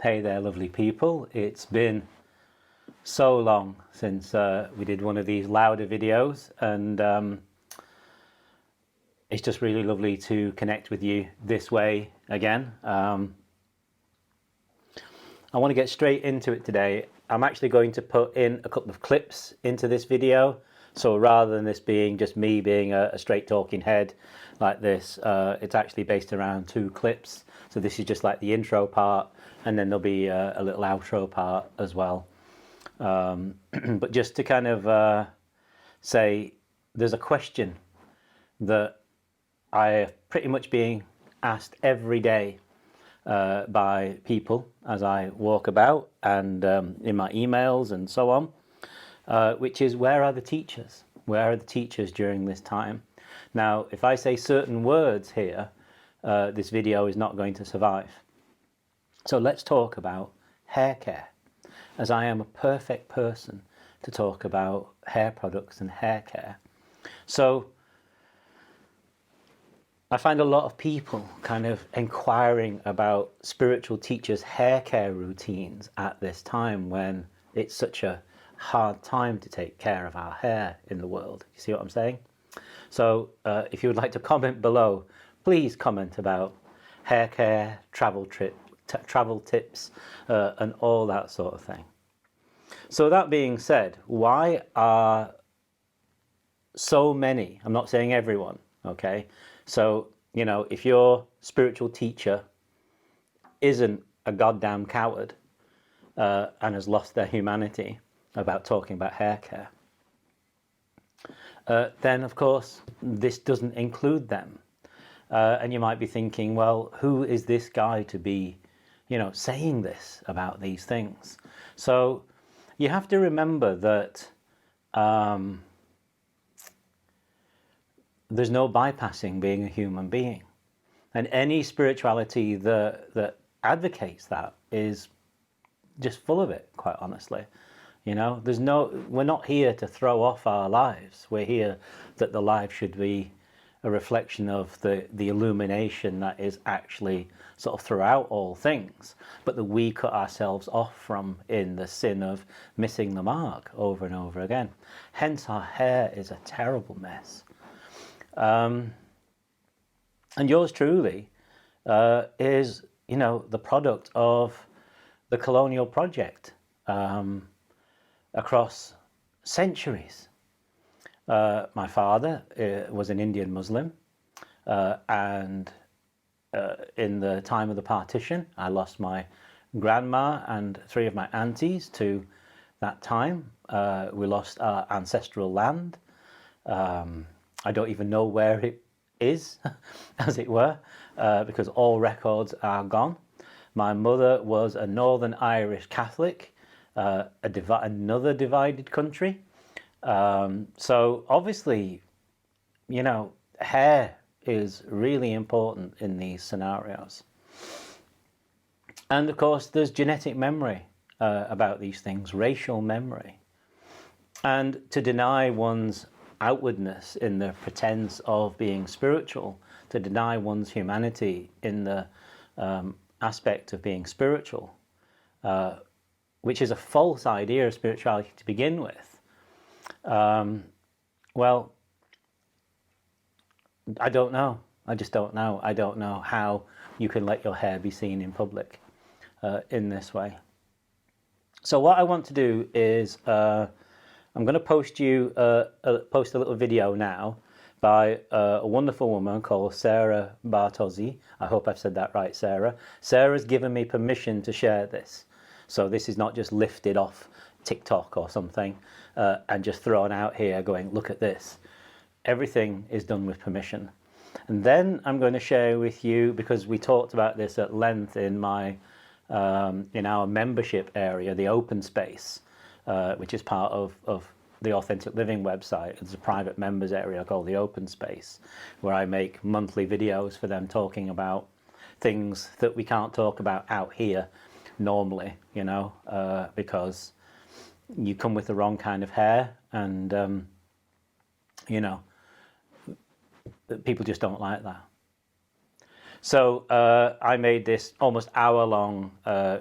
Hey there, lovely people. It's been so long since we did one of these louder videos, and it's just really lovely to connect with you this way again. I want to get straight into it today. I'm actually going to put in a couple of clips into this video. So rather than this being just me being a straight talking head like this, it's actually based around 2 clips. So this is just like the intro part, and then there'll be a little outro part as well. But just to kind of say, there's a question that I have pretty much being asked every day by people as I walk about and in my emails and so on, which is, where are the teachers? Where are the teachers during this time? Now, if I say certain words here, this video is not going to survive. So let's talk about hair care, as I am a perfect person to talk about hair products and hair care. So I find a lot of people kind of inquiring about spiritual teachers' hair care routines at this time when it's such a hard time to take care of our hair in the world. You see what I'm saying? So if you would like to comment below, please comment about hair care, travel tips, and all that sort of thing. So that being said, why are so many, I'm not saying everyone, okay? So, you know, if your spiritual teacher isn't a goddamn coward and has lost their humanity about talking about hair care, then of course this doesn't include them. And you might be thinking, well, who is this guy to be, you know, saying this about these things? So you have to remember that there's no bypassing being a human being, and any spirituality that advocates that is just full of it, quite honestly. You know, we're not here to throw off our lives. We're here that the life should be a reflection of the illumination that is actually sort of throughout all things, but that we cut ourselves off from in the sin of missing the mark over and over again. Hence our hair is a terrible mess. And yours truly is, you know, the product of the colonial project across centuries. My father was an Indian Muslim, and in the time of the partition, I lost my grandma and 3 of my aunties to that time. We lost our ancestral land. I don't even know where it is, as it were, because all records are gone. My mother was a Northern Irish Catholic, another divided country. So obviously, you know, hair is really important in these scenarios. And of course, there's genetic memory about these things, racial memory. And to deny one's outwardness in the pretense of being spiritual, to deny one's humanity in the aspect of being spiritual, which is a false idea of spirituality to begin with. Well, I don't know. I just don't know. I don't know how you can let your hair be seen in public in this way. So what I want to do is I'm going to post a little video now by a wonderful woman called Sarah Bartozzi. I hope I've said that right, Sarah. Sarah's given me permission to share this. So this is not just lifted off TikTok or something and just thrown out here going, look at this. Everything is done with permission. And then I'm going to share with you, because we talked about this at length in my in our membership area, the open space, which is part of the Authentic Living website. It's a private members area called the Open Space, where I make monthly videos for them talking about things that we can't talk about out here normally, you know, because you come with the wrong kind of hair and, you know, people just don't like that. So I made this almost hour-long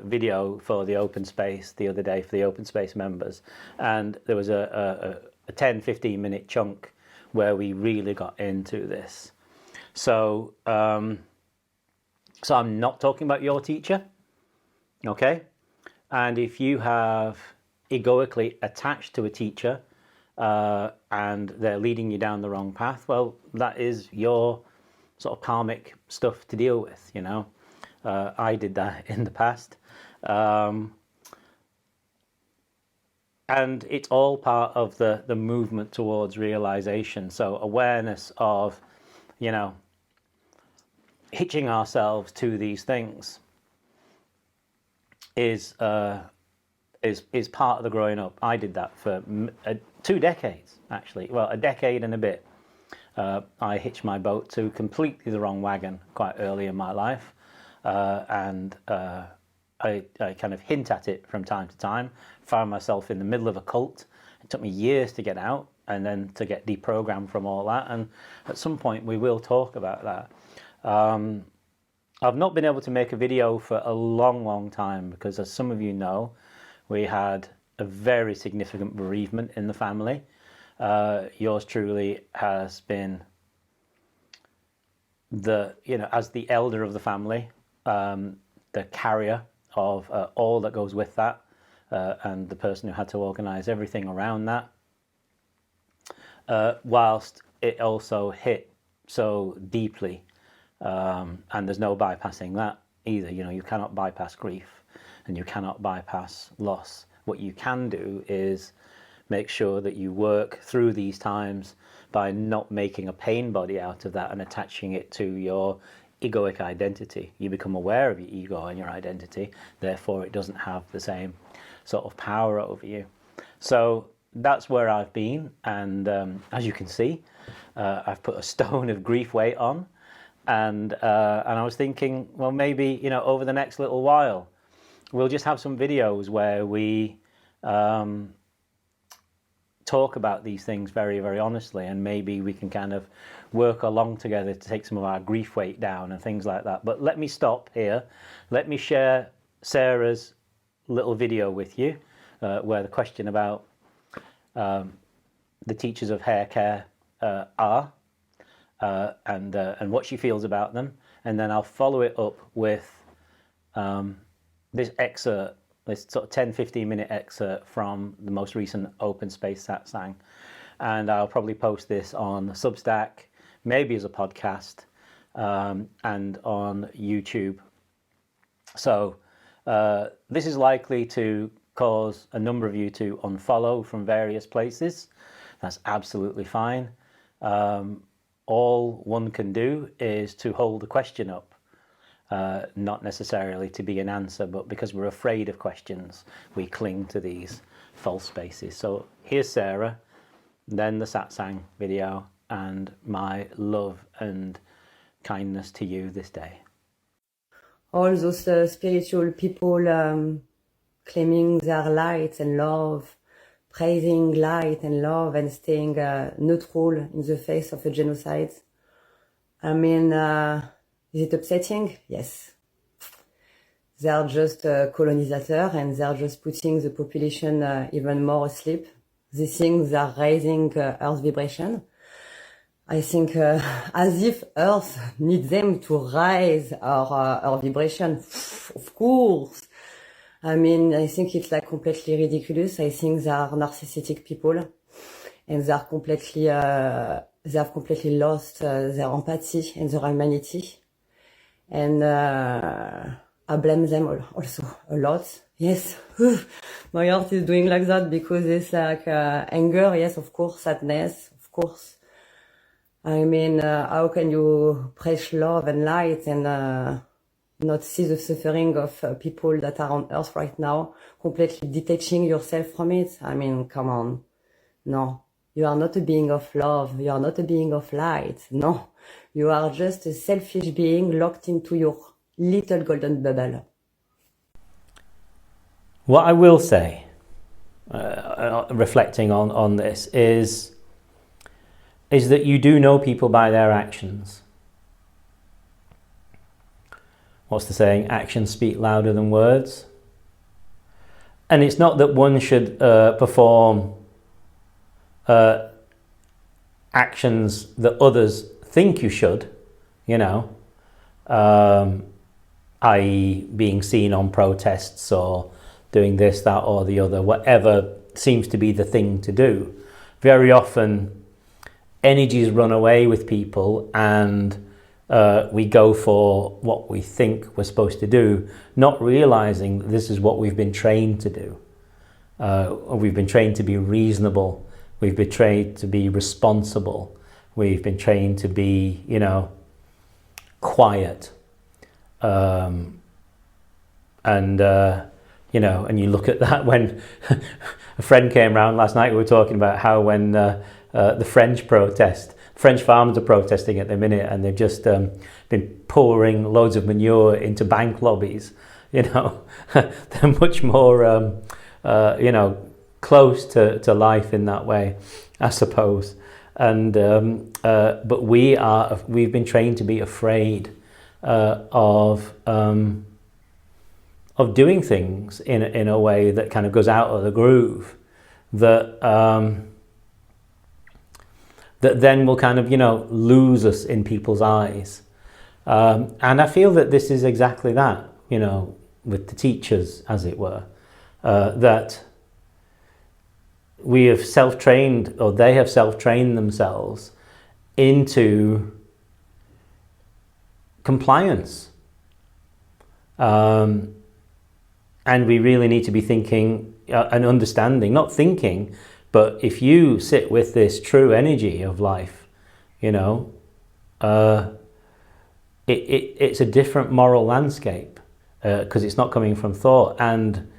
video for the open space the other day for the open space members, and there was a 10-15 minute chunk where we really got into this. So so I'm not talking about your teacher, okay? And if you have egoically attached to a teacher and they're leading you down the wrong path, well, that is your sort of karmic stuff to deal with, you know. I did that in the past. And it's all part of the movement towards realization. So awareness of, you know, hitching ourselves to these things is part of the growing up. I did that for 2 decades, actually. Well, a decade and a bit. I hitched my boat to completely the wrong wagon quite early in my life, and I kind of hint at it from time to time. Found myself in the middle of a cult. It took me years to get out and then to get deprogrammed from all that, and at some point we will talk about that. I've not been able to make a video for a long time because, as some of you know, we had a very significant bereavement in the family. Yours truly has been as the elder of the family, the carrier of all that goes with that, and the person who had to organize everything around that, whilst it also hit so deeply, and there's no bypassing that either. You know, you cannot bypass grief and you cannot bypass loss. What you can do is make sure that you work through these times by not making a pain body out of that and attaching it to your egoic identity. You become aware of your ego and your identity, therefore it doesn't have the same sort of power over you. So that's where I've been, and as you can see, I've put a stone of grief weight on, and I was thinking, well, maybe, you know, over the next little while we'll just have some videos where we talk about these things very, very honestly, and maybe we can kind of work along together to take some of our grief weight down and things like that. But let me stop here. Let me share Sarah's little video with you, where the question about the teachers of hair care are, and what she feels about them, and then I'll follow it up with this excerpt, this sort of 10-15 minute excerpt from the most recent open space satsang, and I'll probably post this on Substack, maybe as a podcast, and on YouTube. So this is likely to cause a number of you to unfollow from various places. That's absolutely fine. All one can do is to hold the question up. Not necessarily to be an answer, but because we're afraid of questions, we cling to these false spaces. So here's Sarah, then the satsang video, and my love and kindness to you this day. All those spiritual people claiming their light and love, praising light and love, and staying neutral in the face of a genocide. I mean, is it upsetting? Yes. They're just colonizators, and they're just putting the population even more asleep. These things are raising Earth vibration. I think as if Earth needs them to raise our vibration. Of course. I mean, I think it's like completely ridiculous. I think they are narcissistic people, and they have completely lost their empathy and their humanity. And I blame them also a lot. Yes, my heart is doing like that because it's like anger. Yes, of course, sadness, of course. I mean, how can you preach love and light and not see the suffering of people that are on Earth right now, completely detaching yourself from it? I mean, come on. No, you are not a being of love. You are not a being of light. No. You are just a selfish being locked into your little golden bubble. What I will say, reflecting on this, is that you do know people by their actions. what's the saying? Actions speak louder than words. And it's not that one should perform actions that others think you should, you know, i.e. being seen on protests or doing this, that or the other, whatever seems to be the thing to do. Very often energies run away with people, and we go for what we think we're supposed to do, not realizing that this is what we've been trained to do. We've been trained to be reasonable. We've been trained to be responsible. We've been trained to be, you know, quiet. You know, and you look at that when a friend came round last night, we were talking about how when the French farmers are protesting at the minute, and they've just been pouring loads of manure into bank lobbies, you know, they're much more, you know, close to life in that way, I suppose. And but we've been trained to be afraid of doing things in a way that kind of goes out of the groove, that that then will kind of, you know, lose us in people's eyes. And I feel that this is exactly that, you know, with the teachers, as it were, that we have self-trained, or they have self-trained themselves into compliance. And we really need to be thinking and understanding, not thinking, but if you sit with this true energy of life, you know, it's a different moral landscape, because it's not coming from thought, and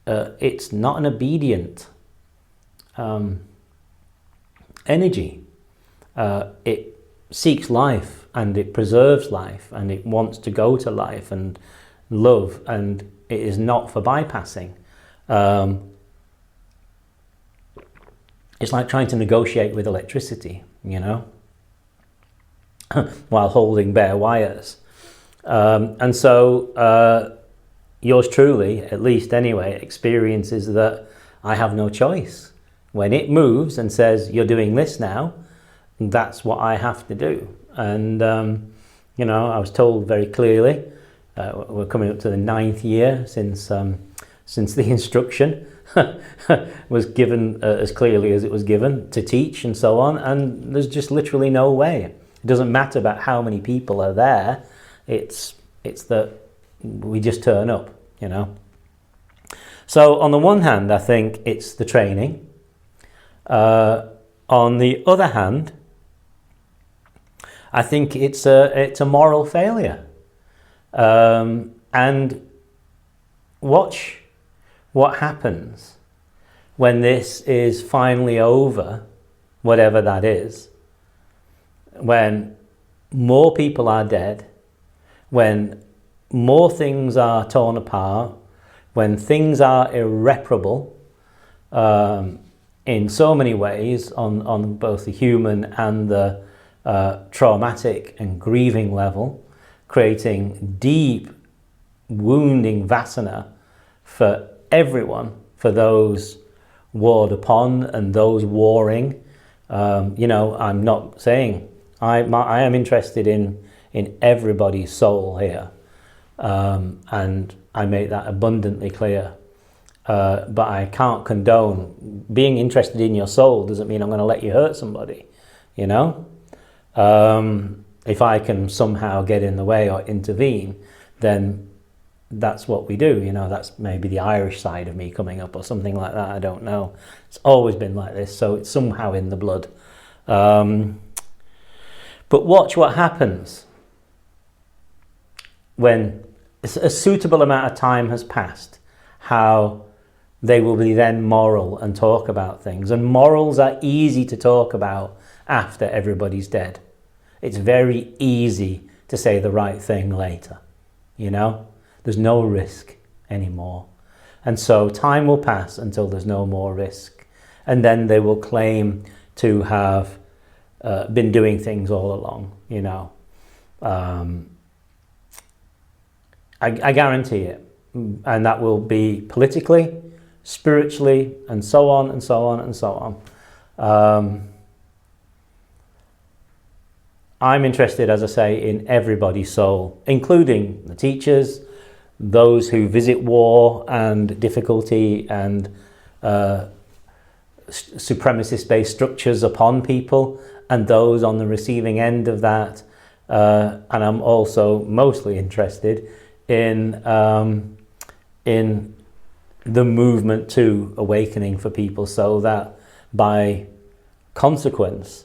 it's not an obedient energy. It seeks life, and it preserves life, and it wants to go to life and love, and it is not for bypassing. It's like trying to negotiate with electricity, you know, while holding bare wires. And so yours truly, at least anyway, experiences that I have no choice. When it moves and says, you're doing this now, that's what I have to do. And, you know, I was told very clearly, we're coming up to the 9th year since the instruction was given as clearly as it was given to teach and so on. And there's just literally no way. It doesn't matter about how many people are there. It's that we just turn up, you know. So on the one hand, I think it's the training. On the other hand, I think it's a moral failure. And watch what happens when this is finally over, whatever that is, when more people are dead, when more things are torn apart, when things are irreparable in so many ways on both the human and the traumatic and grieving level, creating deep, wounding vasana for everyone, for those warred upon and those warring. You know, I'm not saying I am interested in everybody's soul here, and I make that abundantly clear. But I can't condone being interested in your soul. Doesn't mean I'm going to let you hurt somebody, you know. If I can somehow get in the way or intervene, then that's what we do, you know. That's maybe the Irish side of me coming up or something like that, I don't know. It's always been like this, so it's somehow in the blood. But watch what happens when a suitable amount of time has passed, how they will be then moral and talk about things. And morals are easy to talk about after everybody's dead. It's very easy to say the right thing later, you know. There's no risk anymore. And so time will pass until there's no more risk. And then they will claim to have been doing things all along, you know. I guarantee it. And that will be politically, spiritually, and so on and so on and so on. I'm interested, as I say, in everybody's soul, including the teachers, those who visit war and difficulty and supremacist-based structures upon people, and those on the receiving end of that. And I'm also mostly interested in the movement to awakening for people, so that by consequence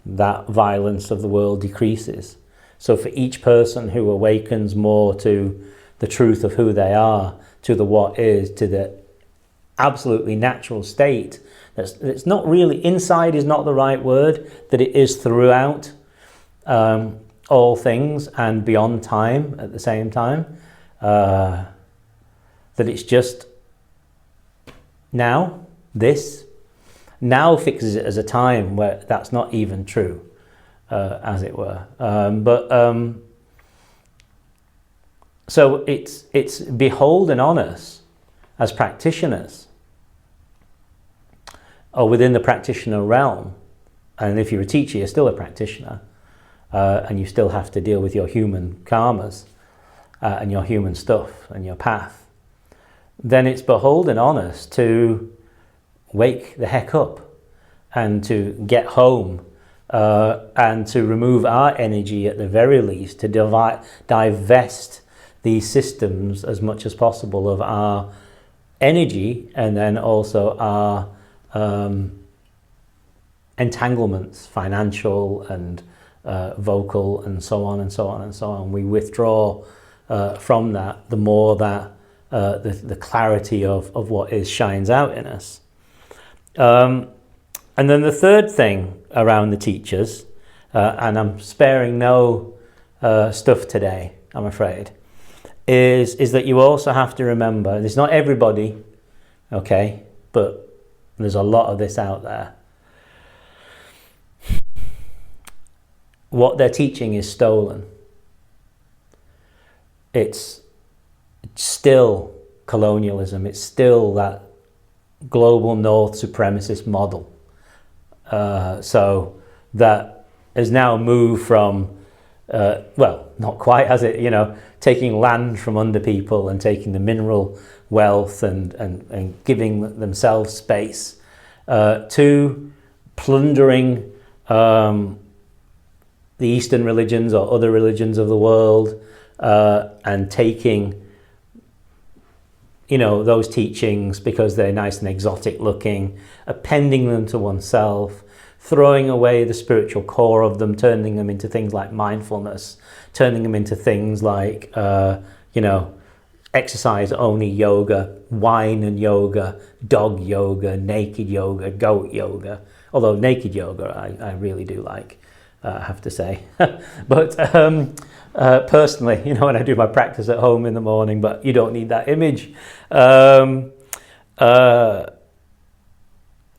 that violence of the world decreases. So for each person who awakens more to the truth of who they are, to the what is, to the absolutely natural state, it's not really, inside is not the right word, that it is throughout all things and beyond time at the same time, that it's just now, now fixes it as a time where that's not even true, as it were. So it's beholden on us as practitioners, or within the practitioner realm. And if you're a teacher, you're still a practitioner, and you still have to deal with your human karmas and your human stuff and your path. Then it's beholden on us to wake the heck up and to get home, and to remove our energy at the very least, to divest these systems as much as possible of our energy, and then also our entanglements, financial and vocal, and so on and so on and so on. We withdraw from that, the more that the clarity of what is shines out in us. And then the third thing around the teachers, and I'm sparing no stuff today, I'm afraid, is that you also have to remember, it's not everybody, okay, but there's a lot of this out there. What they're teaching is stolen. It's still colonialism. It's still that global North supremacist model. So that has now moved from, well, not quite, has it? You know, taking land from under people and taking the mineral wealth and giving themselves space, to plundering the Eastern religions or other religions of the world, and taking, you know, those teachings because they're nice and exotic looking, appending them to oneself, throwing away the spiritual core of them, turning them into things like mindfulness, turning them into things like, you know, exercise only yoga, wine and yoga, dog yoga, naked yoga, goat yoga. Although naked yoga I really do like, I have to say. But personally, you know, when I do my practice at home in the morning, but you don't need that image.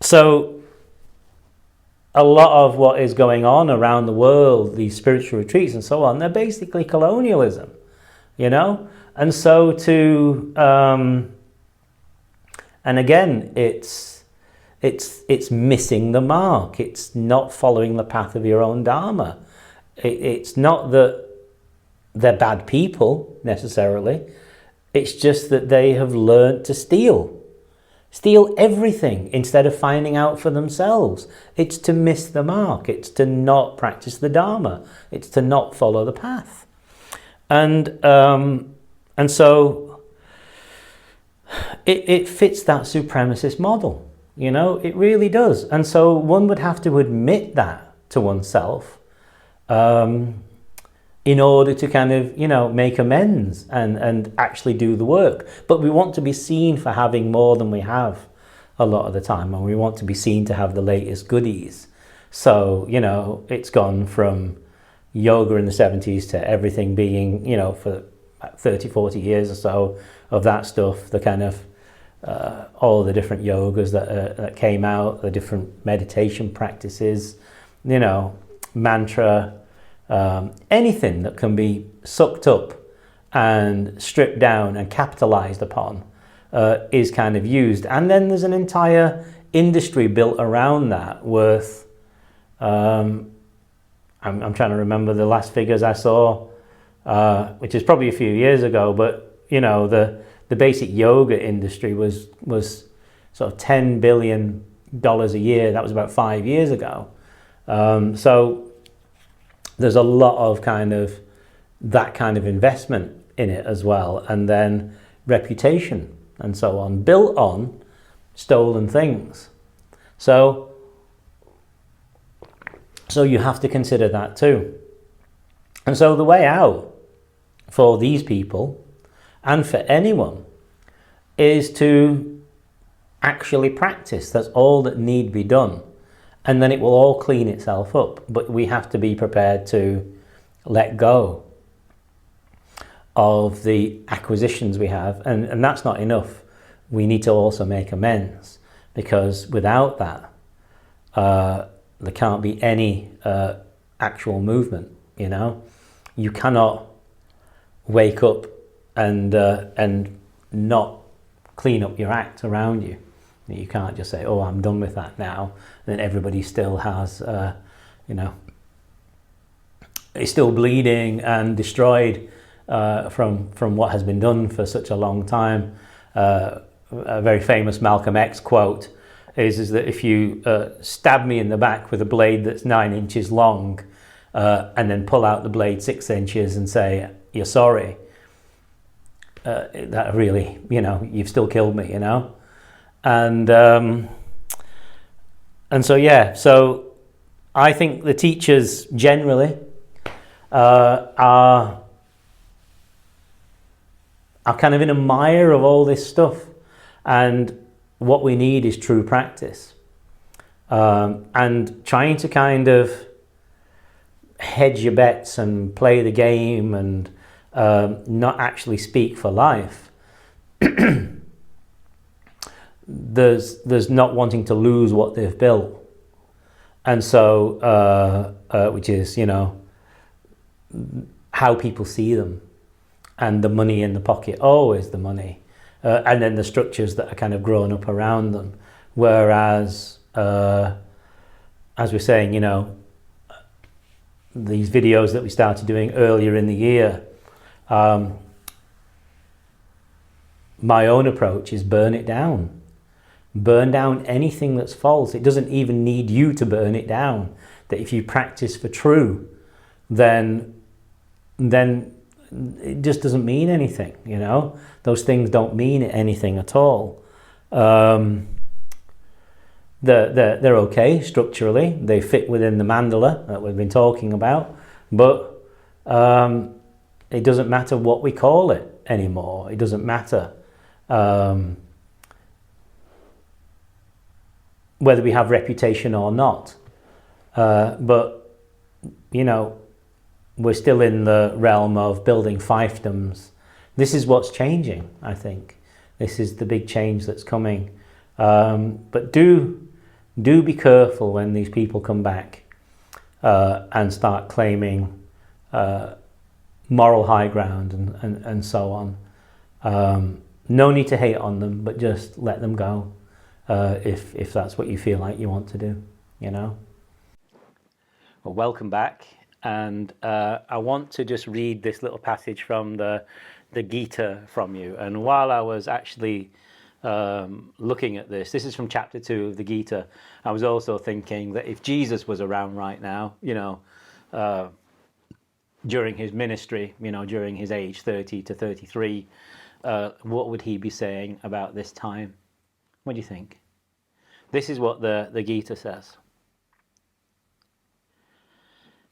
So a lot of what is going on around the world, these spiritual retreats and so on, they're basically colonialism, you know? And so and again, it's missing the mark. It's not following the path of your own dharma. It's not that they're bad people necessarily. It's just that they have learned to steal everything instead of finding out for themselves. It's to miss the mark. It's to not practice the dharma. It's to not follow the path. And so it fits that supremacist model, you know, it really does. And so one would have to admit that to oneself, in order to kind of, you know, make amends and actually do the work. But we want to be seen for having more than we have a lot of the time, and we want to be seen to have the latest goodies. So, you know, it's gone from yoga in the 70s to everything being, you know, for 30, 40 years or so of that stuff, the kind of all the different yogas that came out, the different meditation practices, you know, mantra, anything that can be sucked up and stripped down and capitalized upon is kind of used. And then there's an entire industry built around that worth, I'm trying to remember the last figures I saw, which is probably a few years ago, but you know, the basic yoga industry was sort of $10 billion a year. That was about 5 years ago. So there's a lot of that kind of investment in it as well, and then reputation and so on, built on stolen things. So you have to consider that too. And so the way out for these people and for anyone is to actually practice. That's all that need be done. And then it will all clean itself up. But we have to be prepared to let go of the acquisitions we have. And that's not enough. We need to also make amends, because without that, there can't be any actual movement, you know? You cannot wake up and not clean up your act around you. You can't just say, oh, I'm done with that now. And then everybody still has, it's still bleeding and destroyed from what has been done for such a long time. A very famous Malcolm X quote is that if you stab me in the back with a blade that's 9 inches long and then pull out the blade 6 inches and say, you're sorry, that really, you've still killed me, And so, yeah, so I think the teachers generally are kind of in a mire of all this stuff. And what we need is true practice. And trying to kind of hedge your bets and play the game and not actually speak for life. There's not wanting to lose what they've built. And so, which is, how people see them, and the money in the pocket, always the money. And then the structures that are kind of grown up around them. Whereas, as we're saying, these videos that we started doing earlier in the year, my own approach is burn it down. Burn down anything that's false. It doesn't even need you to burn it down. That if you practice for true, then it just doesn't mean anything, Those things don't mean anything at all. They're okay structurally. They fit within the mandala that we've been talking about, but it doesn't matter what we call it anymore. It doesn't matter whether we have reputation or not. But, we're still in the realm of building fiefdoms. This is what's changing, I think. This is the big change that's coming. But do be careful when these people come back and start claiming moral high ground and so on. No need to hate on them, but just let them go if that's what you feel like you want to do, Well, welcome back. And I want to just read this little passage from the Gita from you. And while I was actually looking at this is from chapter 2 of the Gita. I was also thinking that if Jesus was around right now, during his ministry, during his age 30 to 33, what would he be saying about this time? What do you think? This is what the Gita says.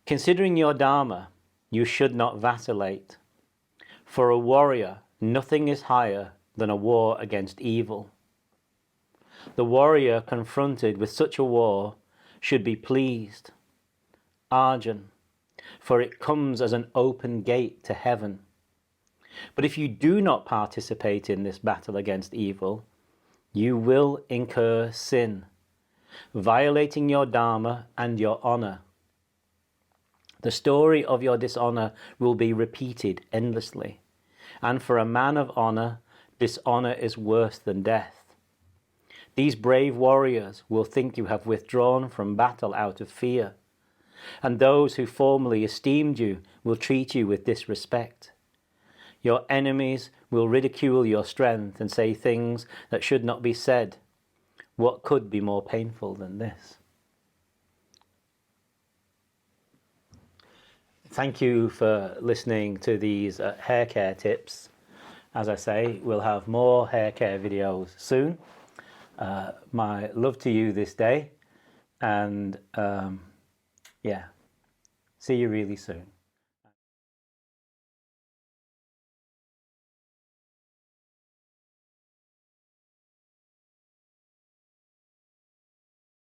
Considering your dharma, you should not vacillate. For a warrior, nothing is higher than a war against evil. The warrior confronted with such a war should be pleased, Arjun, for it comes as an open gate to heaven. But if you do not participate in this battle against evil, you will incur sin, violating your dharma and your honor. The story of your dishonor will be repeated endlessly, and for a man of honor, dishonor is worse than death. These brave warriors will think you have withdrawn from battle out of fear, and those who formerly esteemed you will treat you with disrespect. Your enemies will ridicule your strength and say things that should not be said. What could be more painful than this? Thank you for listening to these hair care tips. As I say, we'll have more hair care videos soon. My love to you this day, and yeah, see you really soon.